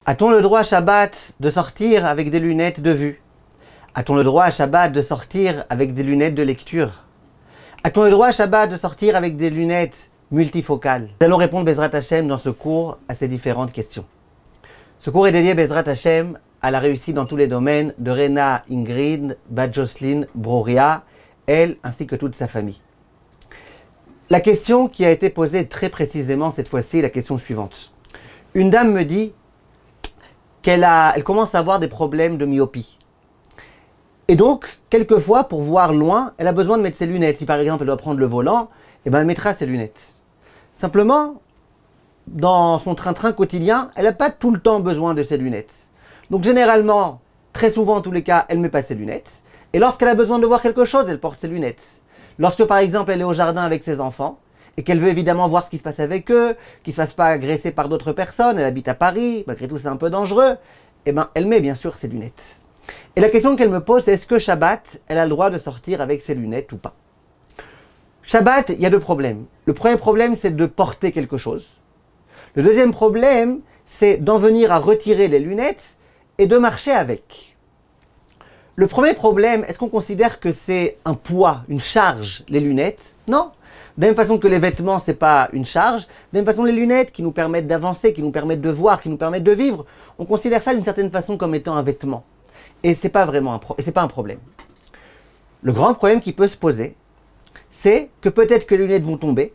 A-t-on le droit à Shabbat de sortir avec des lunettes de vue? A-t-on le droit à Shabbat de sortir avec des lunettes de lecture? A-t-on le droit à Shabbat de sortir avec des lunettes multifocales? Nous allons répondre Bezrat Hashem dans ce cours à ces différentes questions. Ce cours est dédié Bezrat Hashem à la réussite dans tous les domaines de Rena Ingrid, Bat Jocelyne Broria, elle ainsi que toute sa famille. La question qui a été posée très précisément cette fois-ci est la question suivante. Une dame me dit qu'elle commence à avoir des problèmes de myopie. Et donc, quelquefois, pour voir loin, elle a besoin de mettre ses lunettes. Si par exemple elle doit prendre le volant, eh ben, elle mettra ses lunettes. Simplement, dans son train-train quotidien, elle n'a pas tout le temps besoin de ses lunettes. Donc généralement, très souvent en tous les cas, elle ne met pas ses lunettes. Et lorsqu'elle a besoin de voir quelque chose, elle porte ses lunettes. Lorsque par exemple elle est au jardin avec ses enfants, et qu'elle veut évidemment voir ce qui se passe avec eux, qu'ils ne se fassent pas agresser par d'autres personnes, elle habite à Paris, malgré tout c'est un peu dangereux, eh ben, elle met bien sûr ses lunettes. Et la question qu'elle me pose, c'est est-ce que Shabbat, elle a le droit de sortir avec ses lunettes ou pas? Shabbat, il y a deux problèmes. Le premier problème, c'est de porter quelque chose. Le deuxième problème, c'est d'en venir à retirer les lunettes et de marcher avec. Le premier problème, est-ce qu'on considère que c'est un poids, une charge, les lunettes? Non. De la même façon que les vêtements, c'est pas une charge. De la même façon, les lunettes qui nous permettent d'avancer, qui nous permettent de voir, qui nous permettent de vivre, on considère ça d'une certaine façon comme étant un vêtement. Et c'est pas vraiment un problème. Le grand problème qui peut se poser, c'est que peut-être que les lunettes vont tomber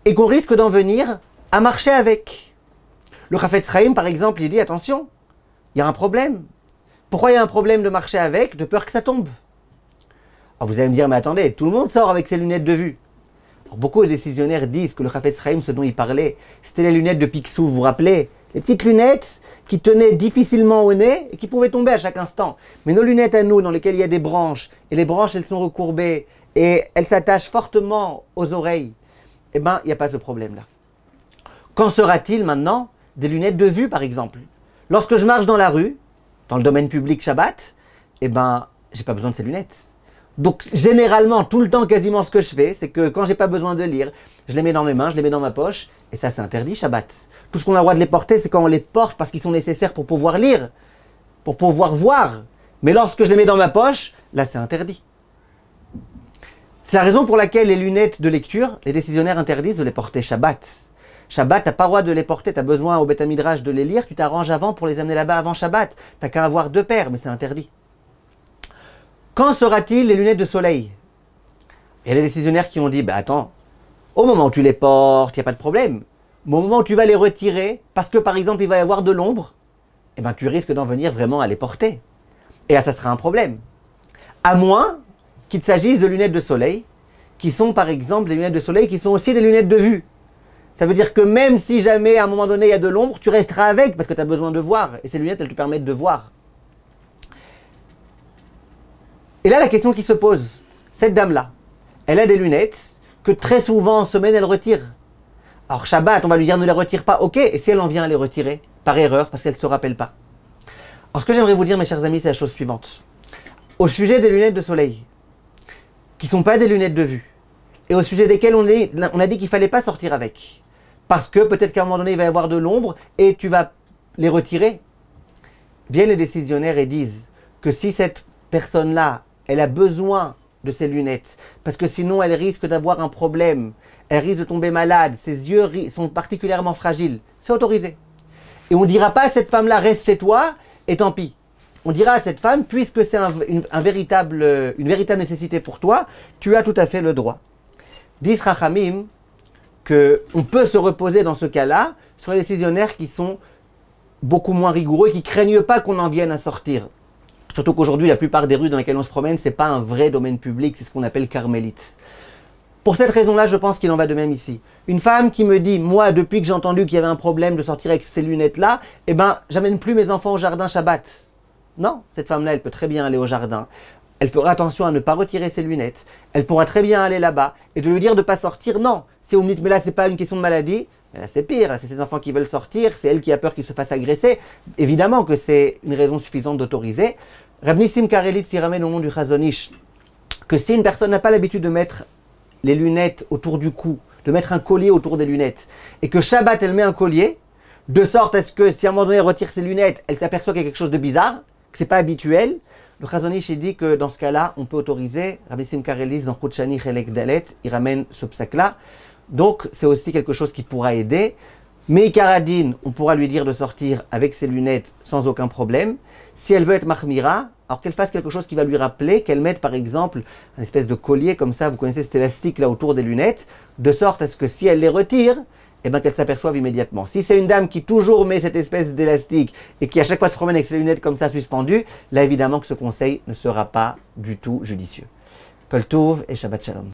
et qu'on risque d'en venir à marcher avec. Le Chafetz Chaim, par exemple, il dit attention, il y a un problème. Pourquoi il y a un problème de marcher avec, de peur que ça tombe? Alors vous allez me dire, mais attendez, tout le monde sort avec ses lunettes de vue. Alors beaucoup de décisionnaires disent que le Chafetz Chaim, ce dont il parlait, c'était les lunettes de Picsou, vous vous rappelez? Les petites lunettes qui tenaient difficilement au nez et qui pouvaient tomber à chaque instant. Mais nos lunettes à nous, dans lesquelles il y a des branches, et les branches, elles sont recourbées, et elles s'attachent fortement aux oreilles, eh bien, il n'y a pas ce problème-là. Qu'en sera-t-il maintenant des lunettes de vue, par exemple? Lorsque je marche dans la rue, dans le domaine public Shabbat, eh ben, j'ai pas besoin de ces lunettes. Donc, généralement, tout le temps, quasiment ce que je fais, c'est que quand j'ai pas besoin de lire, je les mets dans mes mains, je les mets dans ma poche, et ça, c'est interdit Shabbat. Tout ce qu'on a le droit de les porter, c'est quand on les porte parce qu'ils sont nécessaires pour pouvoir lire, pour pouvoir voir. Mais lorsque je les mets dans ma poche, là, c'est interdit. C'est la raison pour laquelle les lunettes de lecture, les décisionnaires interdisent de les porter Shabbat. Shabbat, tu n'as pas le droit de les porter, tu as besoin au Beth Midrash de les lire, tu t'arranges avant pour les amener là-bas avant Shabbat. Tu n'as qu'à avoir deux paires, mais c'est interdit. Quand sera-t-il les lunettes de soleil? Il y a des décisionnaires qui ont dit, bah attends, au moment où tu les portes, il n'y a pas de problème. Mais au moment où tu vas les retirer, parce que par exemple il va y avoir de l'ombre, eh ben, tu risques d'en venir vraiment à les porter. Et là, ça sera un problème. À moins qu'il s'agisse de lunettes de soleil, qui sont par exemple des lunettes de soleil qui sont aussi des lunettes de vue. Ça veut dire que même si jamais à un moment donné il y a de l'ombre, tu resteras avec parce que tu as besoin de voir. Et ces lunettes, elles te permettent de voir. Et là, la question qui se pose, cette dame-là, elle a des lunettes que très souvent en semaine, elle retire. Alors Shabbat, on va lui dire ne les retire pas, ok, et si elle en vient à les retirer, par erreur, parce qu'elle ne se rappelle pas. Alors ce que j'aimerais vous dire, mes chers amis, c'est la chose suivante. Au sujet des lunettes de soleil, qui ne sont pas des lunettes de vue, et au sujet desquelles on a dit qu'il ne fallait pas sortir avec, parce que peut-être qu'à un moment donné, il va y avoir de l'ombre, et tu vas les retirer. Viennent les décisionnaires et disent que si cette personne-là, elle a besoin de ces lunettes, parce que sinon elle risque d'avoir un problème, elle risque de tomber malade, ses yeux sont particulièrement fragiles, c'est autorisé. Et on ne dira pas à cette femme-là, reste chez toi, et tant pis. On dira à cette femme, puisque c'est une véritable nécessité pour toi, tu as tout à fait le droit. Disent Rachamim qu'on peut se reposer dans ce cas-là sur les décisionnaires qui sont beaucoup moins rigoureux et qui ne craignent pas qu'on en vienne à sortir. Surtout qu'aujourd'hui, la plupart des rues dans lesquelles on se promène, ce n'est pas un vrai domaine public, c'est ce qu'on appelle carmélite. Pour cette raison-là, je pense qu'il en va de même ici. Une femme qui me dit, moi, depuis que j'ai entendu qu'il y avait un problème de sortir avec ces lunettes-là, eh ben, j'amène plus mes enfants au jardin Shabbat. Non, cette femme-là, elle peut très bien aller au jardin. Elle fera attention à ne pas retirer ses lunettes. Elle pourra très bien aller là-bas. Et de lui dire de ne pas sortir, non. Si vous me dites, mais là, c'est pas une question de maladie, là, c'est pire. C'est ses enfants qui veulent sortir, c'est elle qui a peur qu'ils se fassent agresser. Évidemment que c'est une raison suffisante d'autoriser. Reb Nissim Karelitz y ramène au nom du Chazon Ish que si une personne n'a pas l'habitude de mettre les lunettes autour du cou, de mettre un collier autour des lunettes, et que Shabbat, elle met un collier, de sorte à ce que si à un moment donné elle retire ses lunettes, elle s'aperçoit qu'il y a quelque chose de bizarre, que c'est pas habituel. Le Chazon Ish dit que dans ce cas-là, on peut autoriser, Rabbi Simcha Relis dans Chutshani Chelek Dalet, il ramène ce psak-là. Donc c'est aussi quelque chose qui pourra aider. Mais Ikaradine, on pourra lui dire de sortir avec ses lunettes sans aucun problème. Si elle veut être Mahmira, alors qu'elle fasse quelque chose qui va lui rappeler, qu'elle mette par exemple une espèce de collier comme ça, vous connaissez cet élastique là autour des lunettes, de sorte à ce que si elle les retire, eh ben, qu'elle s'aperçoive immédiatement. Si c'est une dame qui toujours met cette espèce d'élastique et qui à chaque fois se promène avec ses lunettes comme ça suspendues, là évidemment que ce conseil ne sera pas du tout judicieux. Kol Tov et Shabbat Shalom.